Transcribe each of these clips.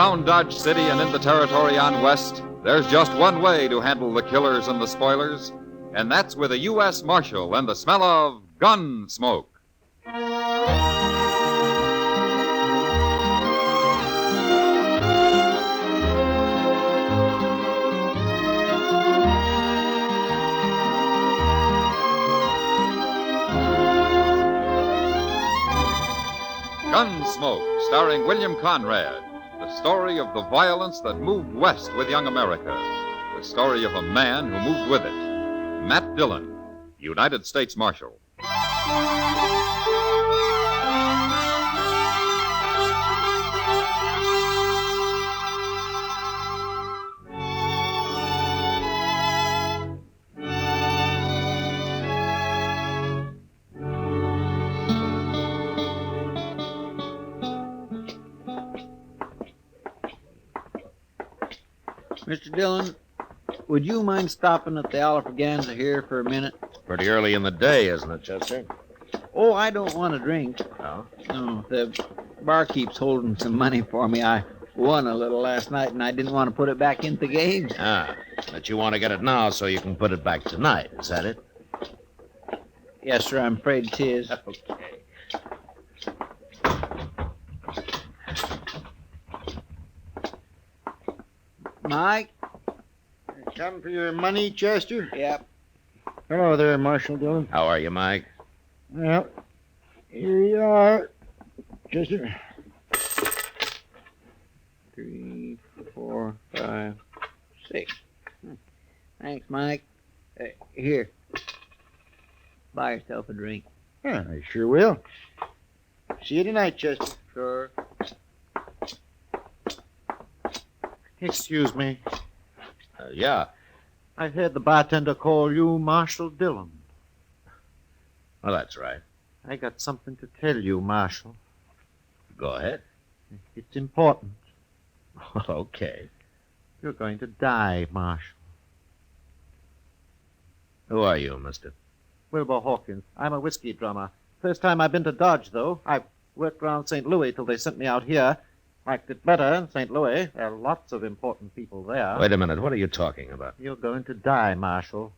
Around Dodge City and in the territory on West, there's just one way to handle the killers and the spoilers, and that's with a U.S. Marshal and the smell of Gunsmoke. Gunsmoke, starring William Conrad. The story of the violence that moved west with young America. The story of a man who moved with it. Matt Dillon, United States Marshal. Mr. Dillon, would you mind stopping at the Alfraganza here for a minute? Pretty early in the day, isn't it, Chester? Oh, I don't want a drink. No? No, the barkeep's holding some money for me. I won a little last night, and I didn't want to put it back into the game. Ah, but you want to get it now so you can put it back tonight, is that it? Yes, sir, I'm afraid 'tis. Okay. Mike? Come for your money, Chester? Yep. Hello there, Marshal Dillon. How are you, Mike? Well, here you are, Chester. 3, 4, 5, 6. Thanks, Mike. Here. Buy yourself a drink. Yeah, I sure will. See you tonight, Chester. Sure. Excuse me. Yeah. I heard the bartender call you Marshal Dillon. Well, that's right. I got something to tell you, Marshal. Go ahead. It's important. Okay. You're going to die, Marshal. Who are you, mister? Wilbur Hawkins. I'm a whiskey drummer. First time I've been to Dodge, though. I worked around St. Louis till they sent me out here. Liked it better in St. Louis. There are lots of important people there. Wait a minute. What are you talking about? You're going to die, Marshal.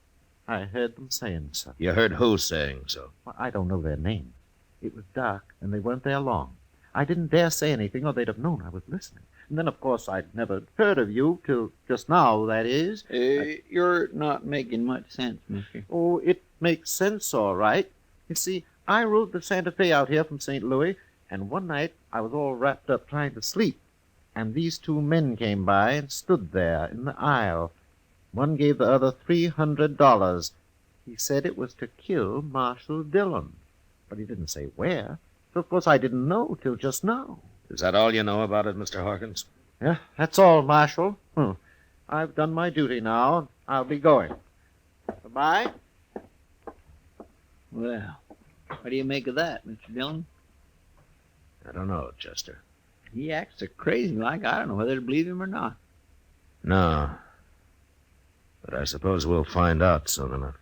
I heard them saying so. You heard who saying so? Well, I don't know their names. It was dark, and they weren't there long. I didn't dare say anything, or they'd have known I was listening. And then, of course, I'd never heard of you till just now, that is. You're not making much sense, mister. Oh, it makes sense, all right. You see, I rode the Santa Fe out here from St. Louis, and one night I was all wrapped up trying to sleep, and these two men came by and stood there in the aisle. One gave the other $300. He said it was to kill Marshal Dillon, but he didn't say where. So, of course, I didn't know till just now. Is that all you know about it, Mr. Hawkins? Yeah, that's all, Marshal. I've done my duty now. I'll be going. Goodbye. Well, what do you make of that, Mr. Dillon? I don't know, Chester. He acts so crazy like I don't know whether to believe him or not. No. But I suppose we'll find out soon enough.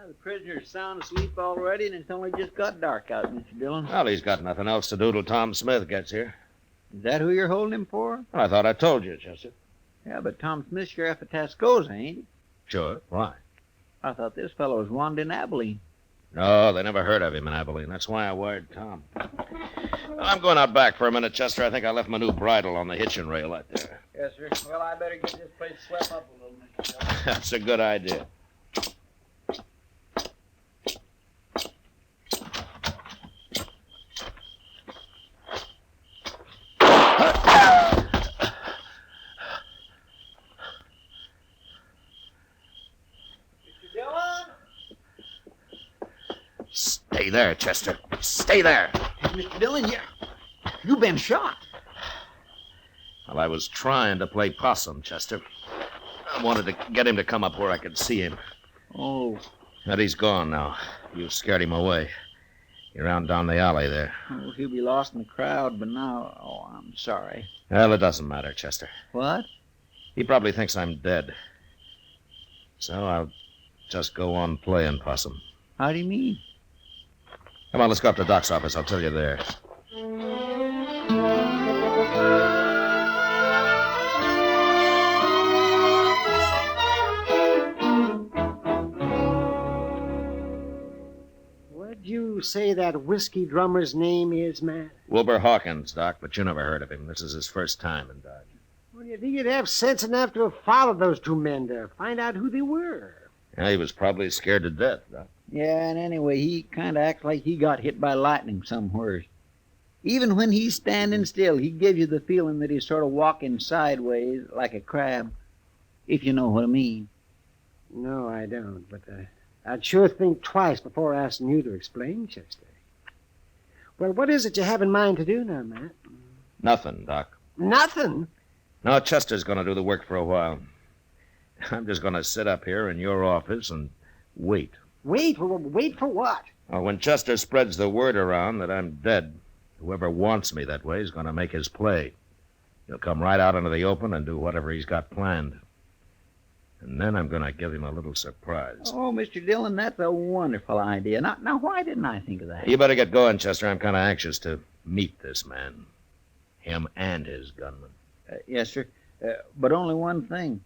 The prisoner's sound asleep already, and it's only just got dark out, Mr. Dillon. Well, he's got nothing else to do till Tom Smith gets here. Is that who you're holding him for? Well, I thought I told you, Chester. Yeah, but Tom Smith's sheriff of Tascosa, ain't he? Sure. Why? I thought this fellow was wanted in Abilene. No, they never heard of him in Abilene. That's why I wired Tom. Well, I'm going out back for a minute, Chester. I think I left my new bridle on the hitching rail out there. Yes, sir. Well, I better get this place swept up a little, Mr. Dillon. That's a good idea. Stay there, Chester. Stay there. Mr. Dillon, you've been shot. Well, I was trying to play possum, Chester. I wanted to get him to come up where I could see him. Oh. But he's gone now. You scared him away. He ran down the alley there. Oh, he'll be lost in the crowd, but now, I'm sorry. Well, it doesn't matter, Chester. What? He probably thinks I'm dead. So I'll just go on playing possum. How do you mean? Come on, let's go up to Doc's office. I'll tell you there. What'd you say that whiskey drummer's name is, Matt? Wilbur Hawkins, Doc, but you never heard of him. This is his first time in Dodge. Well, you think you'd have sense enough to have followed those two men to find out who they were. Yeah, he was probably scared to death, Doc. Yeah, and anyway, he kind of acts like he got hit by lightning somewhere. Even when he's standing still, he gives you the feeling that he's sort of walking sideways like a crab, if you know what I mean. No, I don't, but I'd sure think twice before asking you to explain, Chester. Well, what is it you have in mind to do now, Matt? Nothing, Doc. Nothing? No, Chester's going to do the work for a while. I'm just going to sit up here in your office and wait. Wait? Wait for what? Well, when Chester spreads the word around that I'm dead, whoever wants me that way is going to make his play. He'll come right out into the open and do whatever he's got planned. And then I'm going to give him a little surprise. Oh, Mr. Dillon, that's a wonderful idea. Now, why didn't I think of that? You better get going, Chester. I'm kind of anxious to meet this man. Him and his gunman. Yes, sir. But only one thing.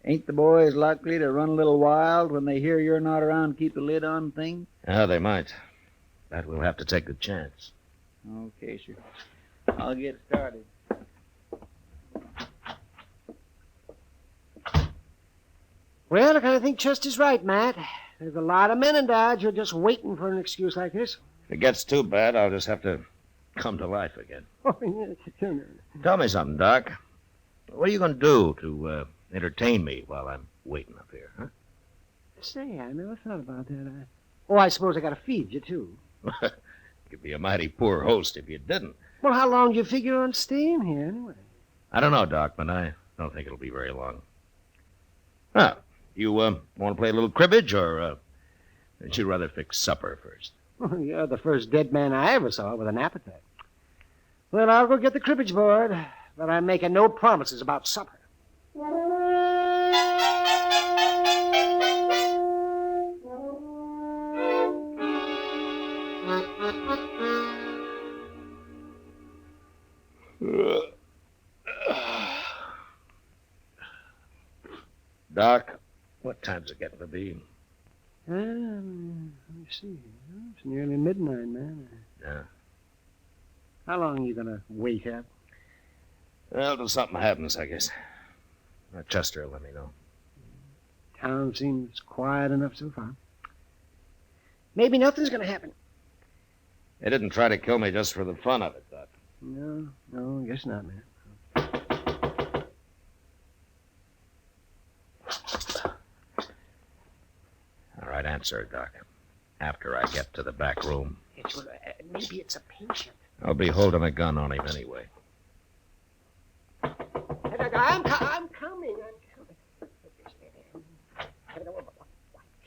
Ain't the boys likely to run a little wild when they hear you're not around to keep the lid on things? Yeah, they might. But we'll have to take the chance. Okay, sir. I'll get started. Well, I kind of think Chester's right, Matt. There's a lot of men in Dodge who are just waiting for an excuse like this. If it gets too bad, I'll just have to come to life again. Tell me something, Doc. What are you going to do to entertain me while I'm waiting up here, huh? Say, I never thought about that. I suppose I got to feed you, too. You'd be a mighty poor host if you didn't. Well, how long do you figure on staying here, anyway? I don't know, Doc, but I don't think it'll be very long. Now, you want to play a little cribbage, or would you rather fix supper first? Well, you're the first dead man I ever saw with an appetite. Well, I'll go get the cribbage board, but I'm making no promises about supper. Doc, what time's it getting to be? Let me see. It's nearly midnight, man. Yeah. How long are you going to wait up? Well, till something happens, I guess. Chester will let me know. Town seems quiet enough so far. Maybe nothing's going to happen. They didn't try to kill me just for the fun of it, Doc. No, I guess not, man. All right, answer it, Doc. After I get to the back room. Maybe it's a patient. I'll be holding a gun on him anyway. I'm coming.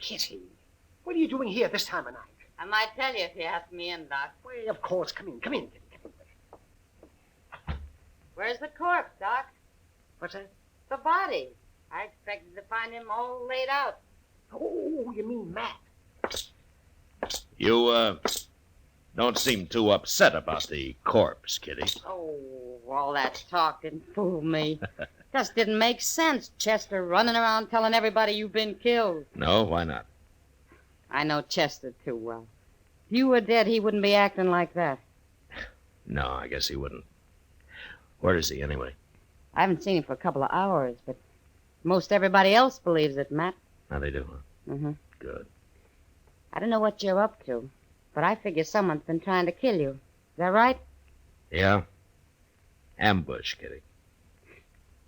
Kitty, what are you doing here this time of night? I might tell you if you ask me in, Doc. Well, of course. Come in. Where's the corpse, Doc? What's that? The body. I expected to find him all laid out. Oh, you mean Matt? You, don't seem too upset about the corpse, Kitty. Oh, all that talk didn't fool me. Just didn't make sense, Chester running around telling everybody you've been killed. No, why not? I know Chester too well. If you were dead, he wouldn't be acting like that. No, I guess he wouldn't. Where is he, anyway? I haven't seen him for a couple of hours, but most everybody else believes it, Matt. Now they do, huh? Mm-hmm. Good. I don't know what you're up to, but I figure someone's been trying to kill you. Is that right? Yeah? Ambush, Kitty.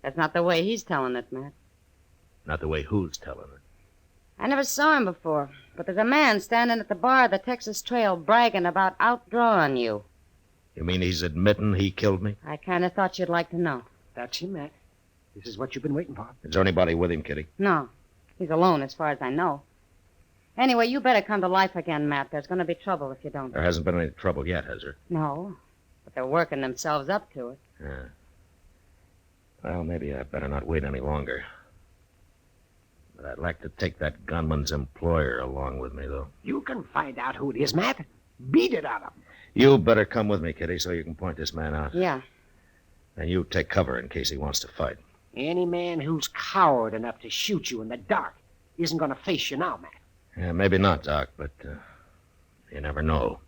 That's not the way he's telling it, Matt. Not the way who's telling it. I never saw him before, but there's a man standing at the bar of the Texas Trail bragging about outdrawing you. You mean he's admitting he killed me? I kind of thought you'd like to know. That's him, Matt. This is what you've been waiting for. Is there anybody with him, Kitty? No, he's alone as far as I know. Anyway, you better come to life again, Matt. There's going to be trouble if you don't. There hasn't been any trouble yet, has there? No, but they're working themselves up to it. Yeah. Well, maybe I better not wait any longer. But I'd like to take that gunman's employer along with me, though. You can find out who it is, Matt. Beat it out of him. You better come with me, Kitty, so you can point this man out. Yeah. And you take cover in case he wants to fight. Any man who's coward enough to shoot you in the dark isn't going to face you now, Matt. Yeah, maybe not, Doc, but you never know.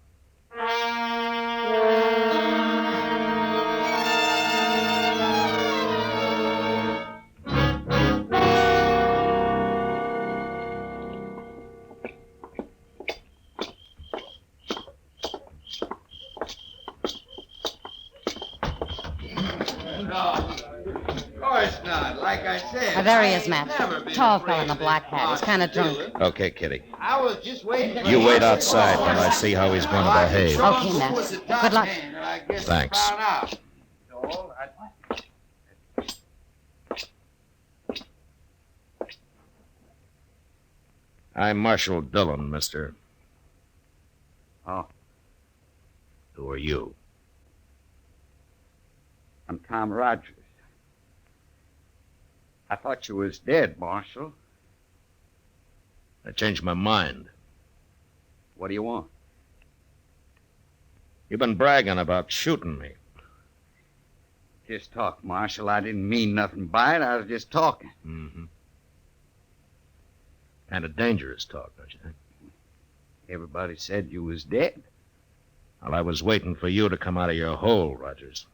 Like I said. There he is, Matt. Tall fellow in a black hat. He's kind of drunk. Okay, Kitty. I was just waiting. You wait outside while I see how he's going to behave. Okay, Matt. Good luck. Thanks. I'm Marshal Dillon, mister. Oh. Who are you? I'm Tom Rogers. I thought you was dead, Marshal. I changed my mind. What do you want? You've been bragging about shooting me. Just talk, Marshal. I didn't mean nothing by it. I was just talking. Mm-hmm. Kind of dangerous talk, don't you think? Everybody said you was dead. Well, I was waiting for you to come out of your hole, Rogers.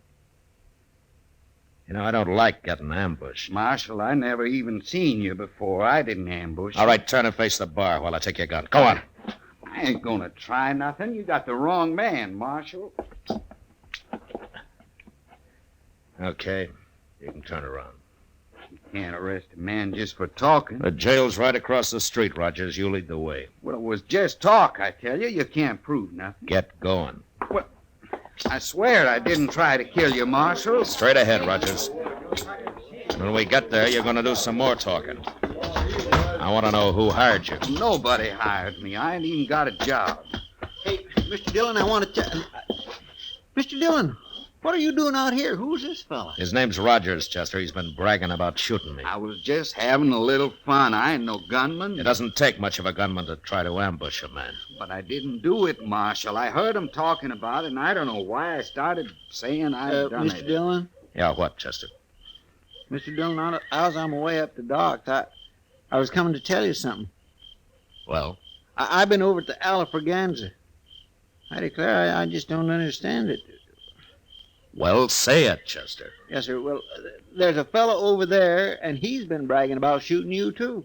You know, I don't like getting ambushed. Marshal, I never even seen you before. I didn't ambush. All right, turn and face the bar while I take your gun. Go on. I ain't gonna try nothing. You got the wrong man, Marshal. Okay, you can turn around. You can't arrest a man just for talking. The jail's right across the street, Rogers. You lead the way. Well, it was just talk, I tell you. You can't prove nothing. Get going. Well, I swear I didn't try to kill you, Marshal. Straight ahead, Rogers. When we get there, you're going to do some more talking. I want to know who hired you. Nobody hired me. I ain't even got a job. Hey, Mr. Dillon, I want to Mr. Dillon, what are you doing out here? Who's this fella? His name's Rogers, Chester. He's been bragging about shooting me. I was just having a little fun. I ain't no gunman. It doesn't take much of a gunman to try to ambush a man. But I didn't do it, Marshal. I heard him talking about it, and I don't know why I started saying I'd done Mr. it. Dillon? Yeah, what, Chester? Mr. Dillon, I was on my way up to Doc's. I was coming to tell you something. Well? I've been over at the Alafraganza. I declare I just don't understand it. Well, say it, Chester. Yes, sir. Well, there's a fellow over there, and he's been bragging about shooting you, too.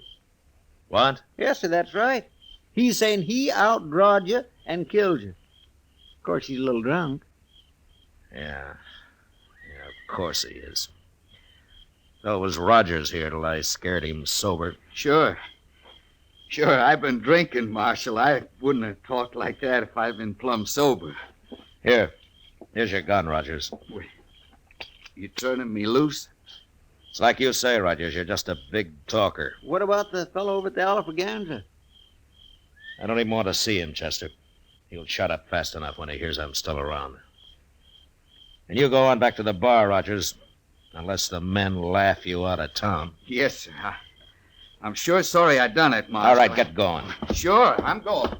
What? Yes, sir, that's right. He's saying he outdrawed you and killed you. Of course, he's a little drunk. Yeah, of course he is. So it was Rogers here till I scared him sober. Sure, I've been drinking, Marshal. I wouldn't have talked like that if I'd been plumb sober. Here's your gun, Rogers. You turning me loose? It's like you say, Rogers. You're just a big talker. What about the fellow over at the Alafraganza? I don't even want to see him, Chester. He'll shut up fast enough when he hears I'm still around. And you go on back to the bar, Rogers, unless the men laugh you out of town. Yes, sir. I'm sure sorry I done it, Marshal. All right, get going. Sure, I'm going.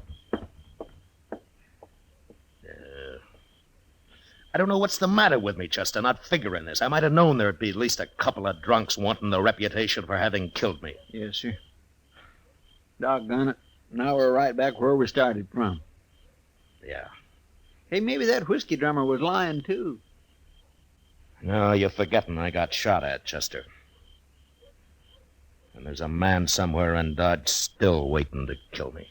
I don't know what's the matter with me, Chester, not figuring this. I might have known there'd be at least a couple of drunks wanting the reputation for having killed me. Yes, sir. Doggone it. Now we're right back where we started from. Yeah. Hey, maybe that whiskey drummer was lying, too. No, you're forgetting I got shot at, Chester. And there's a man somewhere in Dodge still waiting to kill me.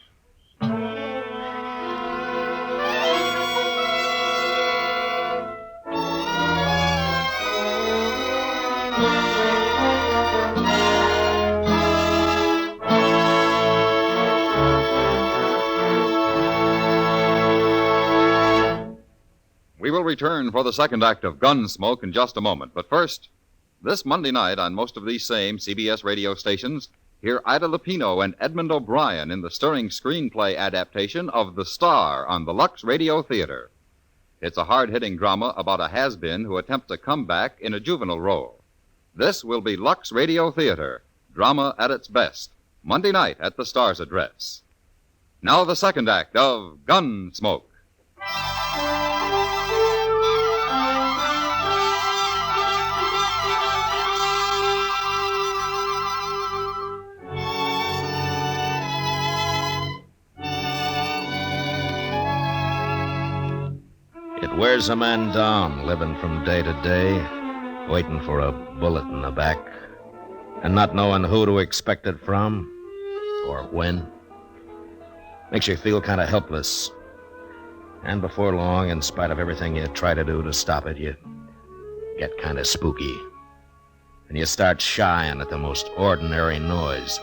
We will return for the second act of Gunsmoke in just a moment. But first, this Monday night on most of these same CBS radio stations, hear Ida Lupino and Edmund O'Brien in the stirring screenplay adaptation of The Star on the Lux Radio Theater. It's a hard-hitting drama about a has-been who attempts a comeback in a juvenile role. This will be Lux Radio Theater, drama at its best, Monday night at the Star's Address. Now the second act of Gunsmoke. It wears a man down, living from day to day, waiting for a bullet in the back, and not knowing who to expect it from or when. Makes you feel kind of helpless. And before long, in spite of everything you try to do to stop it, you get kind of spooky. And you start shying at the most ordinary noise,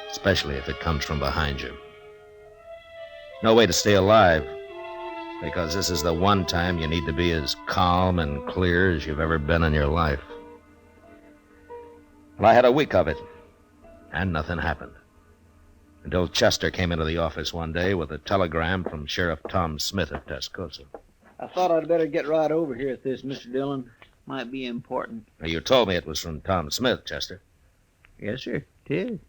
especially if it comes from behind you. No way to stay alive, because this is the one time you need to be as calm and clear as you've ever been in your life. Well, I had a week of it, and nothing happened. Until Chester came into the office one day with a telegram from Sheriff Tom Smith at Tascosa. I thought I'd better get right over here at this, Mr. Dillon. Might be important. Now, you told me it was from Tom Smith, Chester. Yes, sir. It is.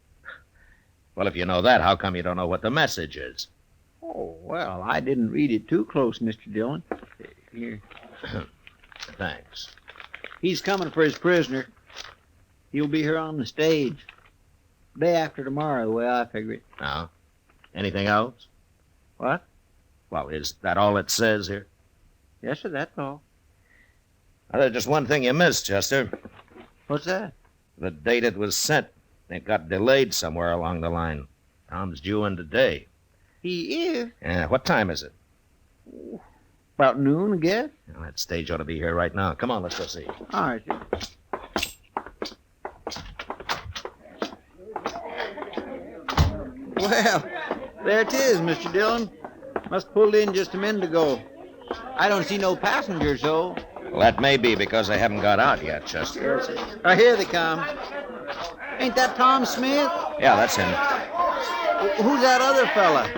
Well, if you know that, how come you don't know what the message is? Oh, well, I didn't read it too close, Mr. Dillon. Here. Thanks. He's coming for his prisoner. He'll be here on the stage. Day after tomorrow, the way I figure it. Now, anything else? What? Well, is that all it says here? Yes, sir, that's all. Now, there's just one thing you missed, Chester. What's that? The date it was sent. It got delayed somewhere along the line. Tom's due in today. He is? Yeah, what time is it? About noon, I guess. Well, that stage ought to be here right now. Come on, let's go see. All right, sir. Well, there it is, Mr. Dillon. Must pulled in just a minute ago. I don't see no passengers, though. Well, that may be because they haven't got out yet, Chester. Yes, sir. Oh, here they come. Ain't that Tom Smith? Yeah, that's him. Who's that other fella?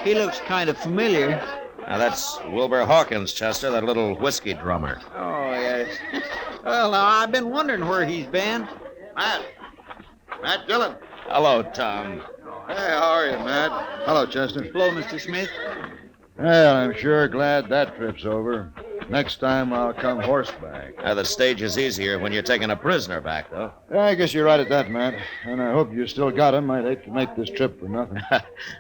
He looks kind of familiar. Now, that's Wilbur Hawkins, Chester, that little whiskey drummer. Oh, yes. Well, now, I've been wondering where he's been. Matt Dillon. Hello, Tom. Hey, how are you, Matt? Hello, Chester. Hello, Mr. Smith. Well, I'm sure glad that trip's over. Next time I'll come horseback. Now, the stage is easier when you're taking a prisoner back, though. Yeah, I guess you're right at that, Matt. And I hope you still got him. I'd hate to make this trip for nothing.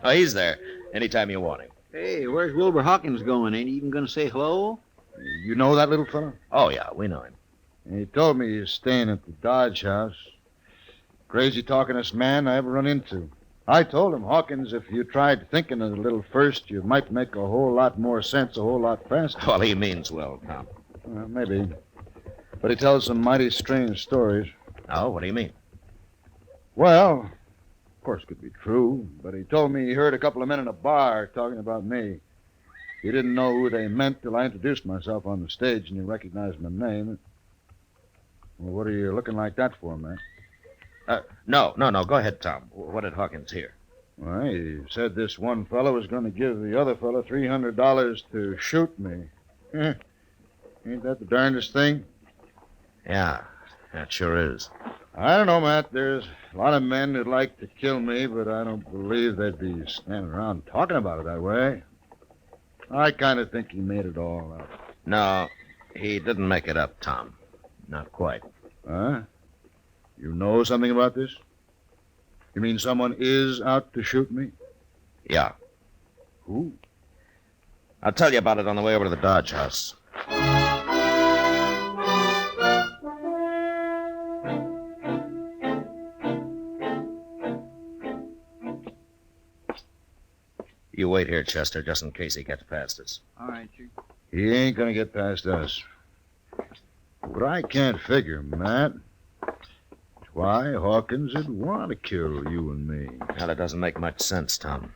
Oh, he's there. Anytime you want him. Hey, where's Wilbur Hawkins going? Ain't he even going to say hello? You know that little fellow? Oh, yeah, we know him. He told me he's staying at the Dodge House. Crazy talkingest man I ever run into. I told him, Hawkins, if you tried thinking of it a little first, you might make a whole lot more sense a whole lot faster. Well, he means well, Tom. Well, maybe. But he tells some mighty strange stories. Oh, what do you mean? Well, of course it could be true, but he told me he heard a couple of men in a bar talking about me. He didn't know who they meant till I introduced myself on the stage and he recognized my name. Well, what are you looking like that for, man? No. Go ahead, Tom. What did Hawkins hear? Well, he said this one fellow was going to give the other fellow $300 to shoot me. Ain't that the darndest thing? Yeah, that sure is. I don't know, Matt. There's a lot of men who'd like to kill me, but I don't believe they'd be standing around talking about it that way. I kind of think he made it all up. No, he didn't make it up, Tom. Not quite. Huh? You know something about this? You mean someone is out to shoot me? Yeah. Who? I'll tell you about it on the way over to the Dodge House. You wait here, Chester, just in case he gets past us. All right, sir. He ain't gonna get past us. But I can't figure, Matt. Why Hawkins would want to kill you and me. Now, that doesn't make much sense, Tom.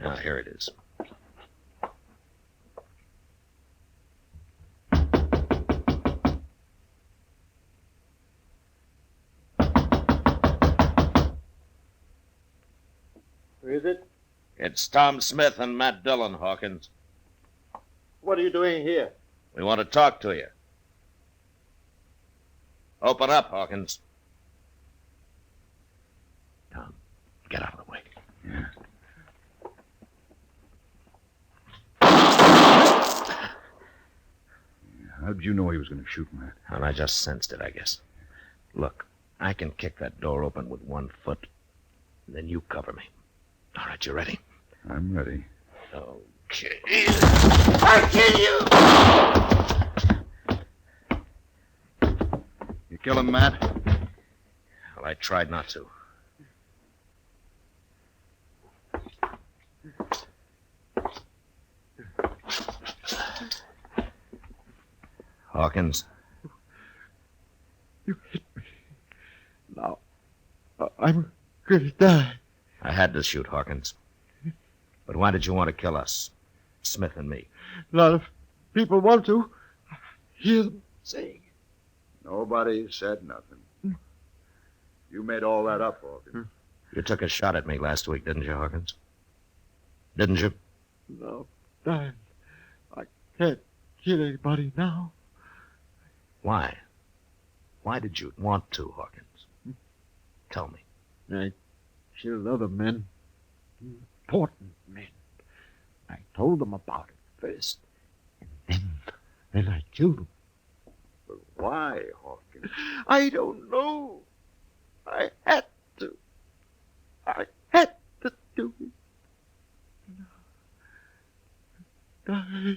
Now, here it is. Who is it? It's Tom Smith and Matt Dillon, Hawkins. What are you doing here? We want to talk to you. Open up, Hawkins. Tom, get out of the way. Yeah. How'd you know he was going to shoot, Matt? And I just sensed it, I guess. Look, I can kick that door open with 1 foot. Then you cover me. All right, you ready? I'm ready. Okay. I'll kill you! You kill him, Matt? Well, I tried not to. Hawkins. You hit me. Now, I'm going to die. I had to shoot Hawkins. But why did you want to kill us? Smith and me. A lot of people want to. I hear them saying. Nobody said nothing. You made all that up, Hawkins. You took a shot at me last week, didn't you, Hawkins? Didn't you? No, dying. I can't kill anybody now. Why? Why did you want to, Hawkins? Tell me. I killed other men. Important men. I told them about it first. And then I killed them. But why, Hawkins? I don't know. I had to. I had to do it. Die.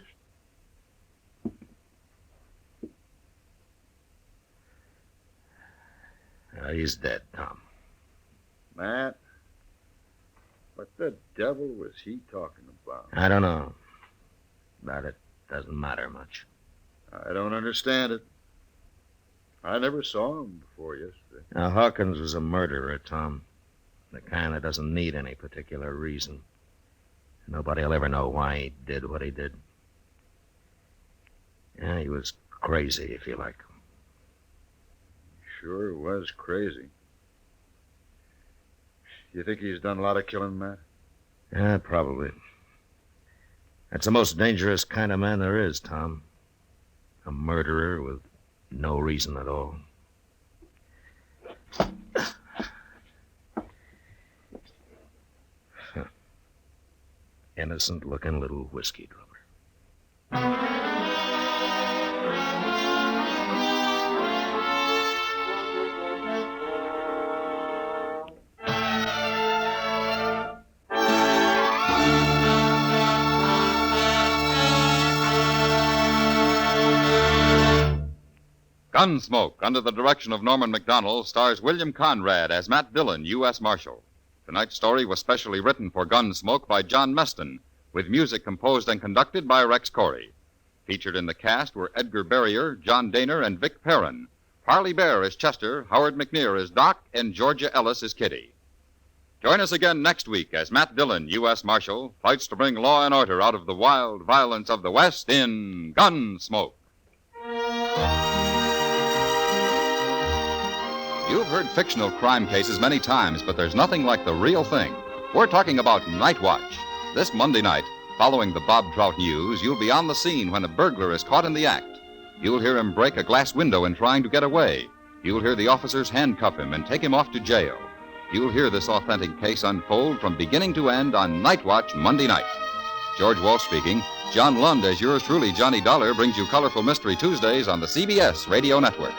He's dead, Tom. Matt, what the devil was he talking about? I don't know. But it doesn't matter much. I don't understand it. I never saw him before yesterday. Now, Hawkins was a murderer, Tom. The kind that doesn't need any particular reason. Nobody will ever know why he did what he did. Yeah, he was crazy, if you like. Sure was crazy. You think he's done a lot of killing, Matt? Yeah, probably. That's the most dangerous kind of man there is, Tom. A murderer with no reason at all. Innocent-looking little whiskey drummer. Gunsmoke, under the direction of Norman Macdonnell, stars William Conrad as Matt Dillon, U.S. Marshal. Tonight's story was specially written for Gunsmoke by John Meston, with music composed and conducted by Rex Corey. Featured in the cast were Edgar Barrier, John Dehner, and Vic Perrin. Parley Baer as Chester, Howard McNear as Doc, and Georgia Ellis as Kitty. Join us again next week as Matt Dillon, U.S. Marshal, fights to bring law and order out of the wild violence of the West in Gunsmoke. You've heard fictional crime cases many times, but there's nothing like the real thing. We're talking about Night Watch. This Monday night, following the Bob Trout news, you'll be on the scene when a burglar is caught in the act. You'll hear him break a glass window in trying to get away. You'll hear the officers handcuff him and take him off to jail. You'll hear this authentic case unfold from beginning to end on Night Watch Monday night. George Walsh speaking. John Lund, as yours truly, Johnny Dollar, brings you colorful Mystery Tuesdays on the CBS Radio Network.